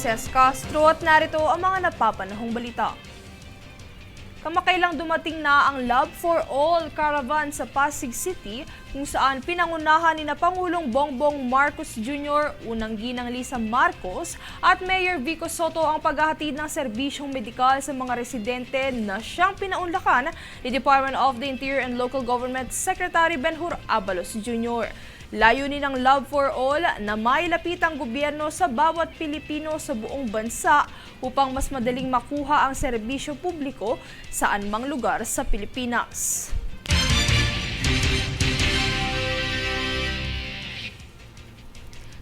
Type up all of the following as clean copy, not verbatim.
Princess Castro at narito ang mga napapanahong balita. Kamakailang dumating na ang Love for All Caravan sa Pasig City kung saan pinangunahan ni Pangulong Bongbong Marcos Jr., Unang Ginang Lisa Marcos at Mayor Vico Soto ang paghahatid ng serbisyong medikal sa mga residente na siyang pinaunlakan ni Department of the Interior and Local Government Secretary Benhur Abalos Jr. Layunin ng Love for All na mailapit ang gobyerno sa bawat Pilipino sa buong bansa upang mas madaling makuha ang serbisyo publiko saan mang lugar sa Pilipinas.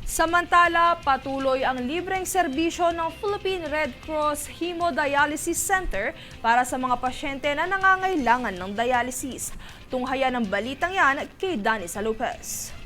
Samantala, patuloy ang libreng serbisyo ng Philippine Red Cross Hemodialysis Center para sa mga pasyente na nangangailangan ng dialysis. Tunghayan ng balitang yan kay Danisa Lopez.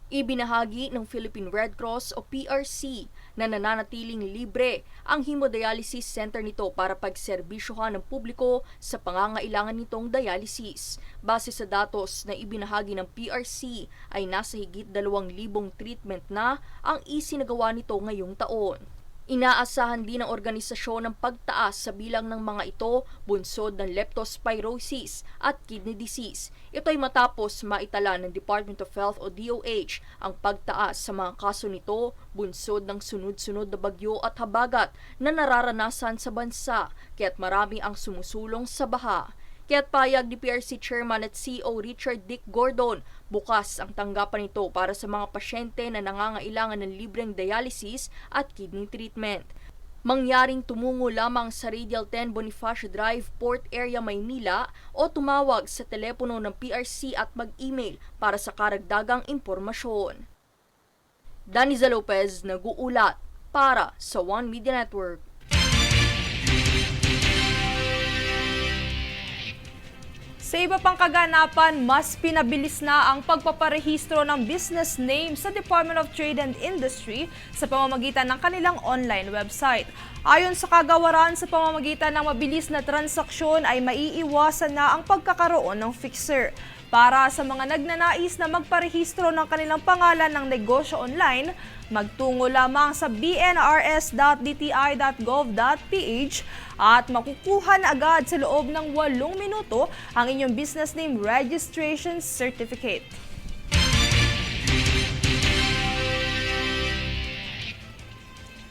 Ibinahagi ng Philippine Red Cross o PRC na nananatiling libre ang hemodialysis center nito para pagserbisyohan ng publiko sa pangangailangan nitong dialysis. Base sa datos na ibinahagi ng PRC ay nasa higit 2,000 treatment na ang isinagawa nito ngayong taon. Inaasahan din ng organisasyon ng pagtaas sa bilang ng mga ito bunsod ng leptospirosis at kidney disease. Ito ay matapos maitala ng Department of Health o DOH ang pagtaas sa mga kaso nito bunsod ng sunod-sunod na bagyo at habagat na nararanasan sa bansa kaya't marami ang sumusulong sa baha. Kaya't payag ni PRC Chairman at CEO Richard Dick Gordon, bukas ang tanggapan nito para sa mga pasyente na nangangailangan ng libreng dialysis at kidney treatment. Mangyaring tumungo lamang sa Radial 10 Bonifacio Drive, Port Area, Maynila o tumawag sa telepono ng PRC at mag-email para sa karagdagang impormasyon. Danisa Lopez, nag-uulat para sa One Media Network. Sa iba pang kaganapan, mas pinabilis na ang pagpaparehistro ng business name sa Department of Trade and Industry sa pamamagitan ng kanilang online website. Ayon sa kagawaran, sa pamamagitan ng mabilis na transaksyon ay maiiwasan na ang pagkakaroon ng fixer. Para sa mga nagnanais na magparehistro ng kanilang pangalan ng negosyo online, magtungo lamang sa bnrs.dti.gov.ph at makukuha na agad sa loob ng 8 minuto ang inyong business name registration certificate.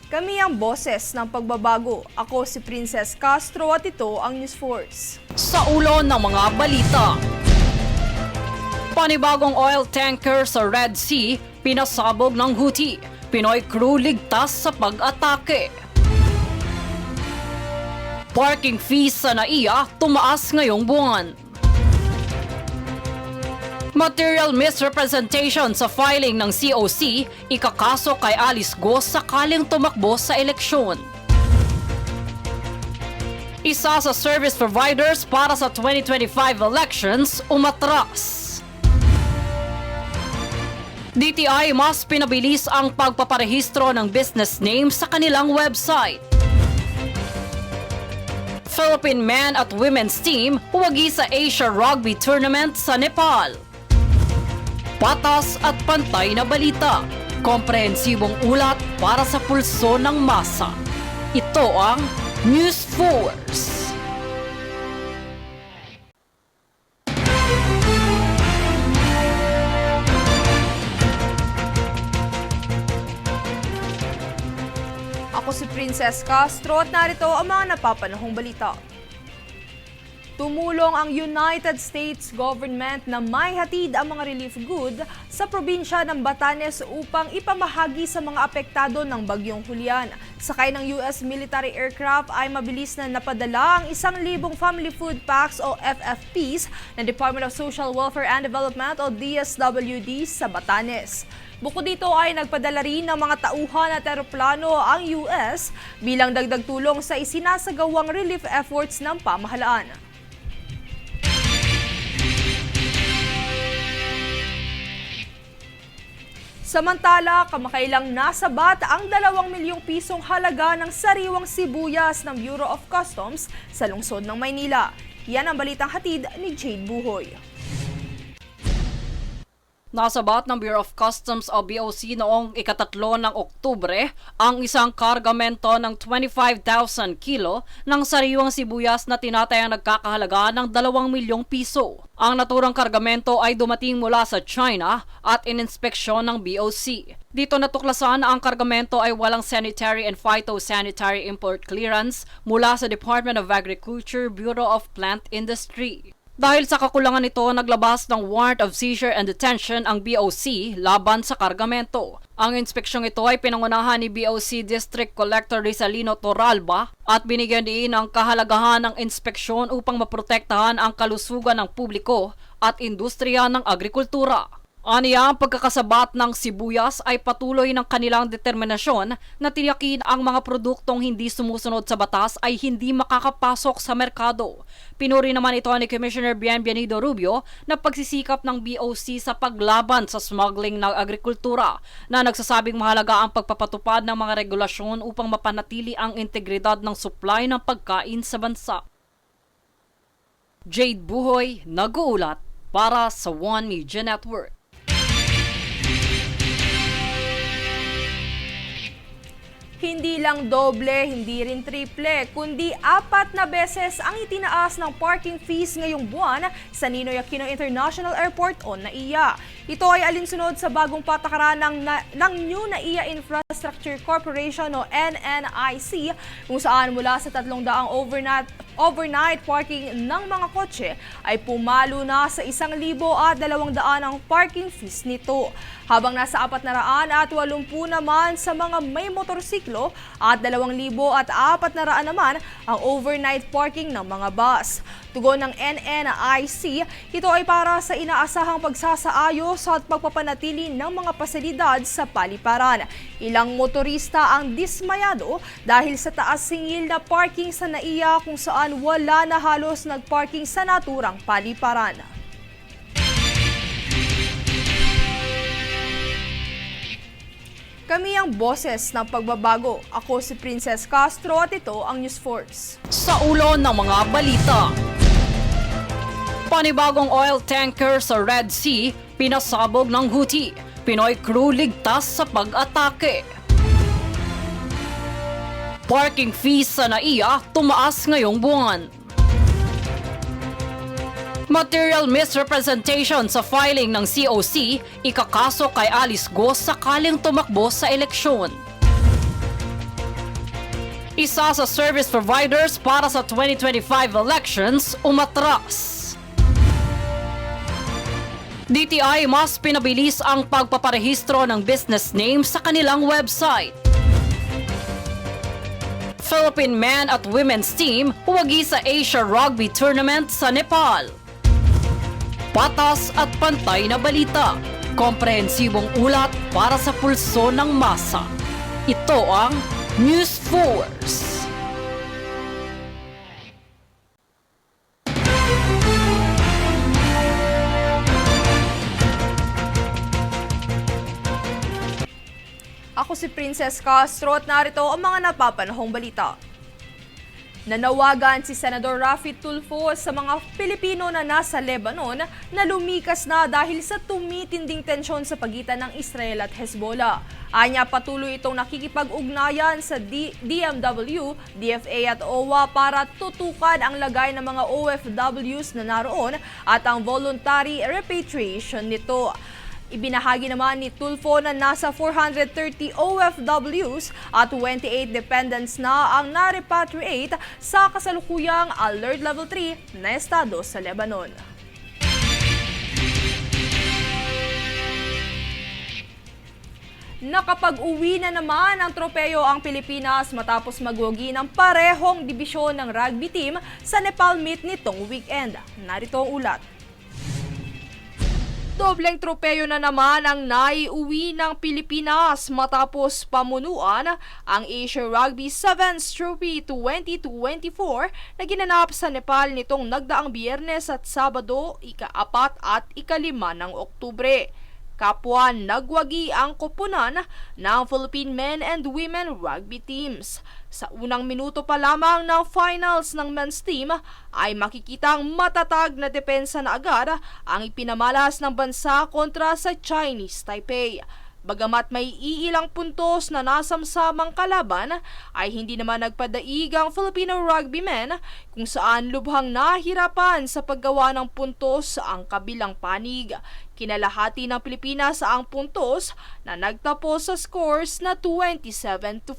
Kami ang boses ng pagbabago. Ako si Princess Castro at ito ang News Force. Sa ulo ng mga balita. Panibagong oil tanker sa Red Sea, pinasabog ng Houthi. Pinoy crew ligtas sa pag-atake. Parking fees sa NAIA tumaas ngayong buwan. Material misrepresentation sa filing ng COC, ikakaso kay Alice Go sakaling tumakbo sa eleksyon. Isa sa service providers para sa 2025 elections umatras. DTI mas pinabilis ang pagpaparehistro ng business name sa kanilang website. Philippine men at women's team huwagi sa Asia Rugby Tournament sa Nepal. Patas at pantay na balita. Komprehensibong ulat para sa pulso ng masa. Ito ang News Force. Ako si Princess Castro at narito ang mga napapanahong balita. Tumulong ang United States government na maihatid ang mga relief good sa probinsya ng Batanes upang ipamahagi sa mga apektado ng Bagyong Julian. Sakay ng US military aircraft ay mabilis na napadala ang 1,000 family food packs o FFPs ng Department of Social Welfare and Development o DSWD sa Batanes. Bukod dito ay nagpadala rin ng mga tauhan at eroplano ang US bilang dagdag tulong sa isinasagawang relief efforts ng pamahalaan. Samantala, kamakailang nasabat ang 2 milyong pisong halaga ng sariwang sibuyas ng Bureau of Customs sa lungsod ng Maynila. Yan ang balitang hatid ni Jade Buhoy. Nasabat ng Bureau of Customs o BOC noong ika-3 ng Oktubre ang isang kargamento ng 25,000 kilo ng sariwang sibuyas na tinatayang nagkakahalaga ng 2 milyong piso. Ang naturang kargamento ay dumating mula sa China at ininspeksyon ng BOC. Dito natuklasan na ang kargamento ay walang sanitary and phytosanitary import clearance mula sa Department of Agriculture, Bureau of Plant Industry. Dahil sa kakulangan nito, naglabas ng warrant of seizure and detention ang BOC laban sa kargamento. Ang inspeksyong ito ay pinangunahan ni BOC District Collector Rizalino Torralba at binigyan din ng kahalagahan ng inspeksyon upang maprotektahan ang kalusugan ng publiko at industriya ng agrikultura. Aniya, ang pagkakasabat ng sibuyas ay patuloy ng kanilang determinasyon na tiyakin ang mga produktong hindi sumusunod sa batas ay hindi makakapasok sa merkado. Pinuri naman ito ni Commissioner Bienvenido Rubio na pagsisikap ng BOC sa paglaban sa smuggling ng agrikultura na nagsasabing mahalaga ang pagpapatupad ng mga regulasyon upang mapanatili ang integridad ng supply ng pagkain sa bansa. Jade Buhoy, nag-uulat para sa One Media Network. Hindi lang doble, hindi rin triple, kundi 4 na beses ang itinaas ng parking fees ngayong buwan sa Ninoy Aquino International Airport o NAIA. Ito ay alinsunod sa bagong patakaran ng New NAIA Infrastructure Corporation o NNIC kung saan mula sa 300 overnight parking ng mga kotse ay pumalo na sa 1,200 ang parking fees nito. Habang nasa 480 naman sa mga may motorsiklo at 2,400 naman ang overnight parking ng mga bus. Tugon ng NNIC, ito ay para sa inaasahang pagsasaayos at pagpapanatili ng mga pasilidad sa paliparan. Ilang motorista ang dismayado dahil sa taas singil na parking sa NAIA kung saan wala na halos nagparking sa naturang paliparan. Kami ang boses ng pagbabago. Ako si Princess Castro at ito ang News Force. Sa ulo ng mga balita. Panibagong oil tanker sa Red Sea, pinasabog ng Houthi. Pinoy crew ligtas sa pag-atake. Parking fees sa NAIA tumaas ngayong buwan. Material misrepresentation sa filing ng COC, ikakaso kay Alice Go sakaling tumakbo sa eleksyon. Isa sa service providers para sa 2025 elections umatras. DTI mas pinabilis ang pagpaparehistro ng business name sa kanilang website. Philippine men at women's team huwagi sa Asia Rugby Tournament sa Nepal. Patas at pantay na balita. Komprehensibong ulat para sa pulso ng masa. Ito ang News Force. Ako si Princess Castro at narito ang mga napapanahong balita. Nanawagan si Senador Raffy Tulfo sa mga Pilipino na nasa Lebanon na lumikas na dahil sa tumitinding tensyon sa pagitan ng Israel at Hezbollah. Anya, patuloy itong nakikipag-ugnayan sa DMW, DFA at OWA para tutukan ang lagay ng mga OFWs na naroon at ang voluntary repatriation nito. Ibinahagi naman ni Tulfo na nasa 430 OFWs at 28 dependents na ang na-repatriate sa kasalukuyang Alert Level 3 na estado sa Lebanon. Nakapag-uwi na naman ang tropeyo ang Pilipinas matapos magwagi ng parehong dibisyon ng rugby team sa Nepal meet nitong weekend. Narito ang ulat. Dobleng tropeyo na naman ang naiuwi ng Pilipinas matapos pamunuan ang Asia Rugby Sevens Trophy 2024 na ginanap sa Nepal nitong nagdaang Biyernes at Sabado, ika-4 at ika-5 ng Oktubre. Kapwa nagwagi ang koponan ng Philippine men and women rugby teams. Sa unang minuto pa lamang ng finals ng men's team ay makikitang matatag na depensa na agad ang ipinamalas ng bansa kontra sa Chinese Taipei. Bagamat may iilang puntos na nasamsamang kalaban, ay hindi naman nagpadaig ang Filipino rugbymen kung saan lubhang nahirapan sa paggawa ng puntos ang kabilang panig. Kinalahati ng Pilipinas ang puntos na nagtapos sa scores na 27-14.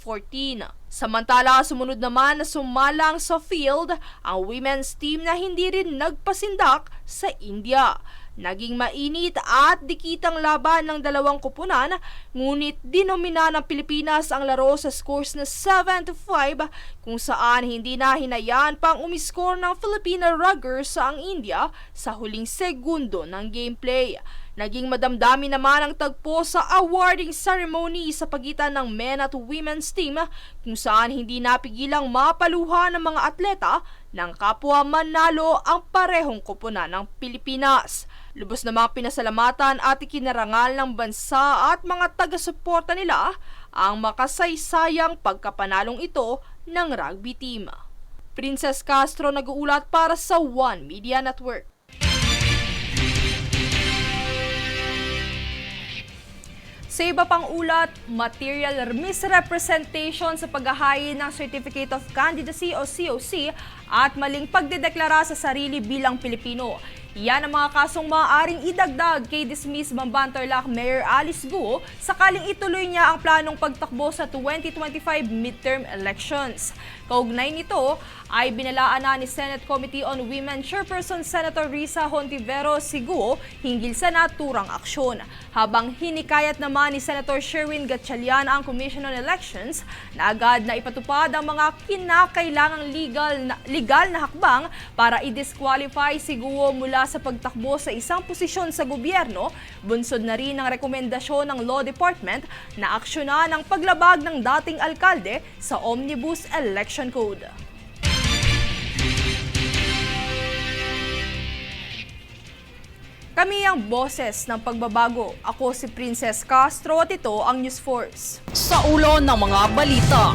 Samantala, sumunod naman na sumalang sa field ang women's team na hindi rin nagpasindak sa India. Naging mainit at dikitang laban ng dalawang koponan, ngunit dinomina ng Pilipinas ang laro sa scores na 7-5 kung saan hindi na hinayaan pang umiskor ng Filipino Ruggers sa ang India sa huling segundo ng gameplay. Naging madamdami naman ang tagpo sa awarding ceremony sa pagitan ng men at women's team kung saan hindi napigilang mapaluha ng mga atleta ng kapwa manalo ang parehong koponan ng Pilipinas. Lubos na mga pinasalamatan at ikinarangal ng bansa at mga taga-suporta nila ang makasaysayang pagkapanalong ito ng rugby team. Princess Castro nag-uulat para sa One Media Network. Sa iba pang ulat, material misrepresentation sa paghahain ng Certificate of Candidacy o COC at maling pagdedeklara sa sarili bilang Pilipino. Yan ang mga kasong maaaring idagdag kay dismiss Mambantarlac Mayor Alice Guo sakaling ituloy niya ang planong pagtakbo sa 2025 midterm elections. Kaugnay nito ay binalaan na ni Senate Committee on Women Chairperson Senator Risa Hontiveros si Guo hinggil sa naturang aksyon. Habang hinikayat naman ni Senator Sherwin Gatchalian ang Commission on Elections na agad na ipatupad ang mga kinakailangang legal na hakbang para i-disqualify si Guo mula sa pagtakbo sa isang posisyon sa gobyerno, bunsod na rin ang rekomendasyon ng Law Department na aksyonan ang paglabag ng dating alkalde sa Omnibus Election Code. Kami ang boses ng pagbabago. Ako si Princess Castro at ito ang News Force. Sa ulo ng mga balita.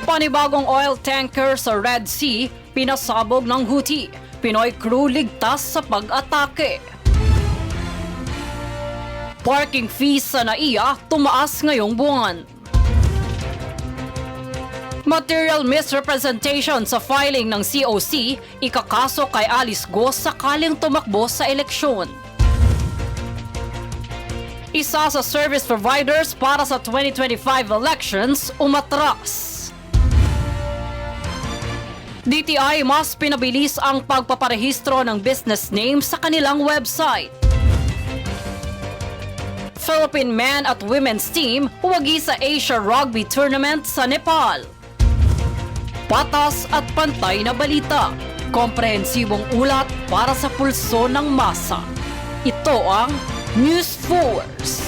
Panibagong oil tanker sa Red Sea, pinasabog ng Houthi. Pinoy crew ligtas sa pag-atake. Parking fees sa NAIA tumaas ngayong buwan. Material misrepresentation sa filing ng COC, ikakaso kay Alice Guo sakaling tumakbo sa eleksyon. Isa sa service providers para sa 2025 elections umatras. DTI mas pinabilis ang pagpaparehistro ng business name sa kanilang website. Philippine men at women's team huwagi sa Asia Rugby Tournament sa Nepal. Patas at pantay na balita. Komprehensibong ulat para sa pulso ng masa. Ito ang News Force.